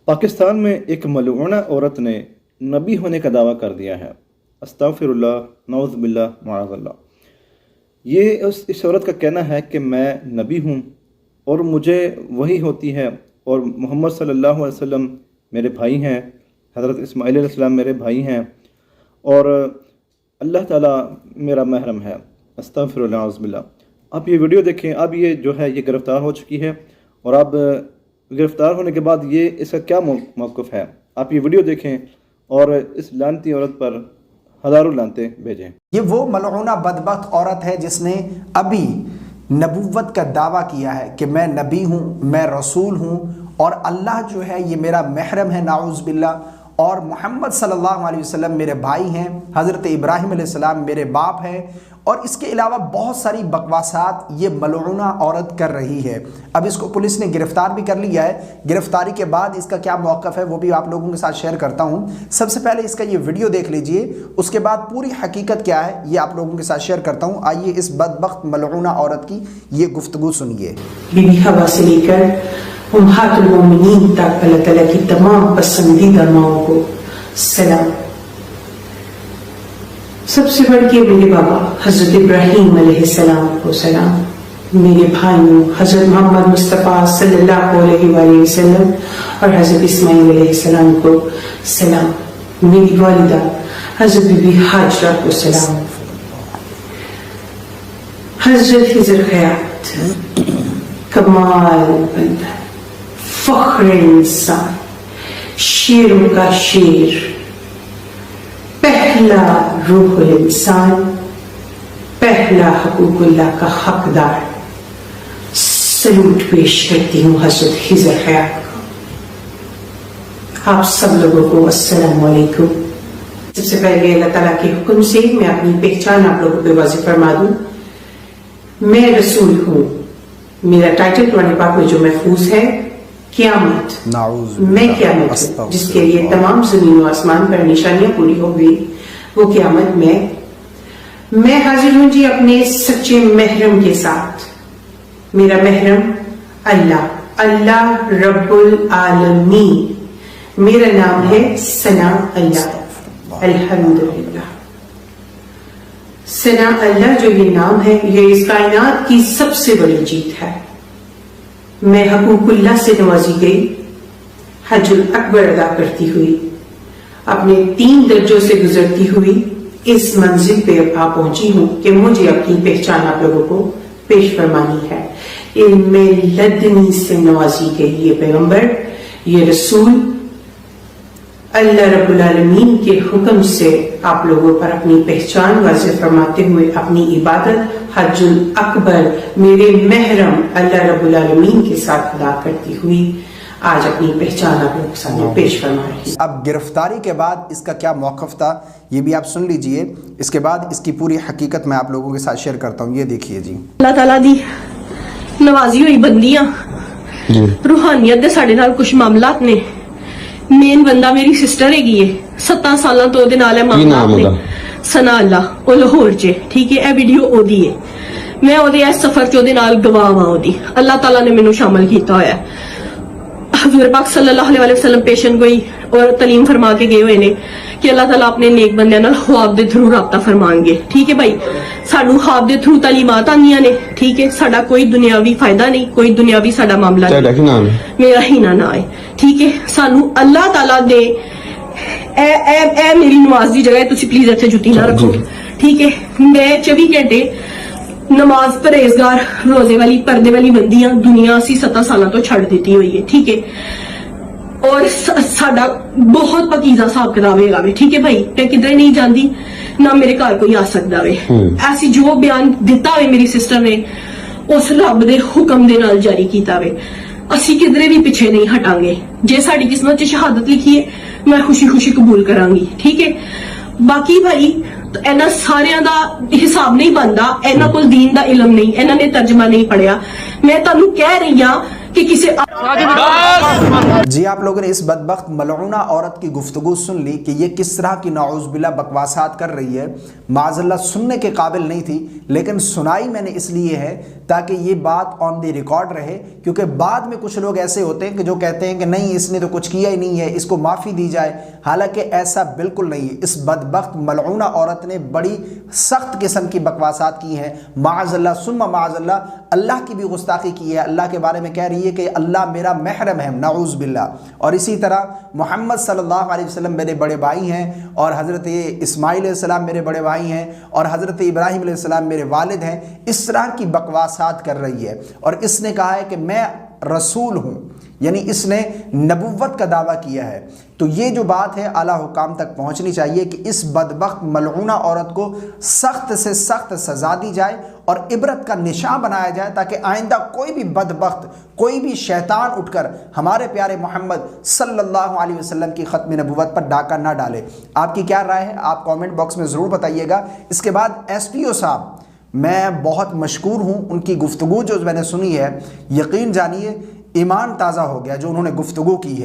پاکستان میں ایک ملعونہ عورت نے نبی ہونے کا دعویٰ کر دیا ہے۔ استغفراللہ، نعوذ باللہ، معاذ اللہ۔ یہ اس عورت کا کہنا ہے کہ میں نبی ہوں اور مجھے وحی ہوتی ہے، اور محمد صلی اللہ علیہ وسلم میرے بھائی ہیں، حضرت اسماعیل علیہ السلام میرے بھائی ہیں، اور اللہ تعالیٰ میرا محرم ہے۔ استغفراللہ، نعوذ باللہ۔ آپ یہ ویڈیو دیکھیں۔ اب یہ جو ہے یہ گرفتار ہو چکی ہے، اور اب گرفتار ہونے کے بعد یہ اس کا کیا موقف ہے، آپ یہ ویڈیو دیکھیں اور اس لعنتی عورت پر ہزاروں لعنتیں بھیجیں۔ یہ وہ ملعونہ بدبخت عورت ہے جس نے ابھی نبوت کا دعویٰ کیا ہے کہ میں نبی ہوں، میں رسول ہوں، اور اللہ جو ہے یہ میرا محرم ہے، نعوذ باللہ، اور محمد صلی اللہ علیہ وسلم میرے بھائی ہیں، حضرت ابراہیم علیہ السلام میرے باپ ہیں، اور اس کے علاوہ بہت ساری بکواسات یہ ملعونہ عورت کر رہی ہے۔ اب اس کو پولیس نے گرفتار بھی کر لیا ہے۔ گرفتاری کے بعد اس کا کیا موقف ہے وہ بھی آپ لوگوں کے ساتھ شیئر کرتا ہوں۔ سب سے پہلے اس کا یہ ویڈیو دیکھ لیجئے، اس کے بعد پوری حقیقت کیا ہے یہ آپ لوگوں کے ساتھ شیئر کرتا ہوں۔ آئیے اس بدبخت ملعونہ عورت کی یہ گفتگو سنیے۔ بی بی حوا سے لے کر امہات المومنین تک اللہ تعالیٰ کی تمام پسندیدہ ماؤں کو سلام۔ سب سے بڑھ کے میرے بابا حضرت ابراہیم علیہ السلام کو سلام، میرے بھائیوں حضرت محمد مصطفیٰ صلی اللہ علیہ وآلہ وسلم اور حضرت اسماعیل علیہ السلام کو سلام، میری والدہ حضرت بی بی حاجرہ کو سلام۔ حضرت خضر حیات کمال بندہ، فخر انسان، شیروں کا شیر، پہلا روح الانسان، پہلا حقوق اللہ کا حقدار، سلوٹ پیش کرتی ہوں حضرت خضر حیات کو۔ آپ سب لوگوں کو السلام علیکم۔ سب سے پہلے اللہ تعالیٰ کے حکم سے میں اپنی پہچان آپ لوگوں کو واضح فرما دوں۔ میں رسول ہوں، میرا ٹائٹل قرآن پاک میں جو محفوظ ہے قیامت، میں قیامت ہوں، جس کے لیے تمام زمین و آسمان پر نشانیاں پوری ہو گئی، وہ قیامت میں حاضر ہوں جی اپنے سچے محرم کے ساتھ۔ میرا محرم اللہ رب العالمین، میرا نام ہے ثنا اللہ، الحمدللہ۔ ثنا اللہ جو یہ نام ہے یہ اس کائنات کی سب سے بڑی جیت ہے۔ میں حقوق اللہ سے نوازی گئی، حج الاکبر ادا کرتی ہوئی، اپنے 3 درجوں سے گزرتی ہوئی اس منزل پہ اب آ پہنچی ہوں کہ مجھے اپنی پہچان آپ لوگوں کو پیش فرمانی ہے۔ علم لدنی سے نوازی گئی یہ پیغمبر، یہ رسول، اللہ رب العالمین کے حکم سے آپ لوگوں پر اپنی پہچان واضح فرماتے ہوئے اپنی عبادت حج الاکبر میرے محرم اللہ رب العالمین کے ساتھ ادا کرتی ہوئی آج اپنی پہچان آپ لوگوں کے سامنے پیش فرما رہی۔ اب گرفتاری کے بعد اس کا کیا موقف تھا یہ بھی آپ سن لیجئے، اس کے بعد اس کی پوری حقیقت میں آپ لوگوں کے ساتھ شیئر کرتا ہوں۔ یہ دیکھیے جی۔ اللہ تعالیٰ دی نوازی ہوئی بندیاں روحانیت دے ساڈے نال کچھ معاملات نے۔ مین بندہ میری سسٹر ہے گی، 7 سالاں تو دے نال ہے معاملات نے۔ ثنا اللہ او لاہور چ، ٹھیک ہے، اے ویڈیو او دی ہے، میں او دے اس سفر چ او دے نال گواہ ہاں، او دی اللہ تعالیٰ نے مینوں شامل کیتا ہویا ہے۔ حضور پاک صلی اللہ علیہ وسلم پیشن گوئی اور تعلیم فرما کے گئے ہوئے نے کہ اللہ تعالیٰ اپنے نیک بندیاں نال خواب دے تھرو رابطہ فرمان گے، ٹھیک ہے بھائی۔ سانو خواب دے تھرو تعلیمات آنیاں نے، ٹھیک ہے، ساڈا کوئی دنیاوی فائدہ نہیں، کوئی دنیاوی ساڈا معاملہ نہیں، میرا ہی نہ ہے، ٹھیک ہے۔ سانو اللہ تعالیٰ دے اے میری نماز دی جگہ تسی پلیز اتنے جتی نہ رکھو، ٹھیک ہے۔ میں 24 گھنٹے نماز پرہیزگار روزے والی پردے والی بندیاں دنیا اسی 7 سالوں تو چھڑ دیتی ہوئی ہے، ٹھیک ہے، اور ساڈا بہت پکیزہ حساب کتاب ہے گا، ٹھیک ہے بھائی۔ میں کدھر نہیں جاندی، نہ میرے گھر کوئی آ سکتا ہے۔ ایسی جو بیان دیتا ہوئے میری سسٹر نے اس رب دے حکم دے نال جاری کیتا ہوئے، اسی کدھر بھی پیچھے نہیں ہٹاں گے۔ جے ساڈی قسمت چ شہادت لکھی ہے میں خوشی خوشی قبول کراں گی، ٹھیک ہے۔ باقی بھائی اینا ساریاں دا حساب نہیں بندا، اینا کول دین دا علم نہیں، اینا نے ترجمہ نہیں پڑھیا۔ میں تانوں کہہ رہی ہاں کہ کسے جی آپ لوگوں نے اس بدبخت ملعونہ عورت کی گفتگو سن لی کہ یہ کس طرح کی نعوذ باللہ بکواسات کر رہی ہے. معاذ اللہ سننے کے قابل نہیں تھی، لیکن سنائی میں نے اس لیے ہے تاکہ یہ بات آن دی ریکارڈ رہے، کیونکہ بعد میں کچھ لوگ ایسے ہوتے ہیں کہ جو کہتے ہیں کہ نہیں اس نے تو کچھ کیا ہی نہیں ہے، اس کو معافی دی جائے. حالانکہ ایسا بالکل نہیں ہے. اس بدبخت ملعونہ عورت نے بڑی سخت قسم کی بکواسات کی ہیں. معاذ اللہ ثم معاذ اللہ کی بھی گستاخی کی ہے. اللہ کے بارے میں کہہ رہی ہے کہ اللہ میرا محرم ہے، نعوذ باللہ. اور اسی طرح محمد صلی اللہ علیہ وسلم میرے بڑے بھائی ہیں، اور حضرت اسماعیل علیہ السلام میرے بڑے بھائی ہیں، اور حضرت ابراہیم علیہ السلام میرے والد ہیں. اس طرح کی بکواسات کر رہی ہے. اور اس نے کہا ہے کہ میں رسول ہوں، یعنی اس نے نبوت کا دعویٰ کیا ہے. تو یہ جو بات ہے اعلیٰ حکام تک پہنچنی چاہیے کہ اس بدبخت ملعونہ عورت کو سخت سے سخت سزا دی جائے اور عبرت کا نشان بنایا جائے، تاکہ آئندہ کوئی بھی بدبخت، کوئی بھی شیطان اٹھ کر ہمارے پیارے محمد صلی اللہ علیہ وسلم کی ختم نبوت پر ڈاکہ نہ ڈالے. آپ کی کیا رائے ہے آپ کامنٹ باکس میں ضرور بتائیے گا. اس کے بعد ایس پی او صاحب، میں بہت مشکور ہوں، ان کی گفتگو جو میں نے سنی ہے، یقین جانیے ایمان تازہ ہو گیا جو انہوں نے گفتگو کی ہے.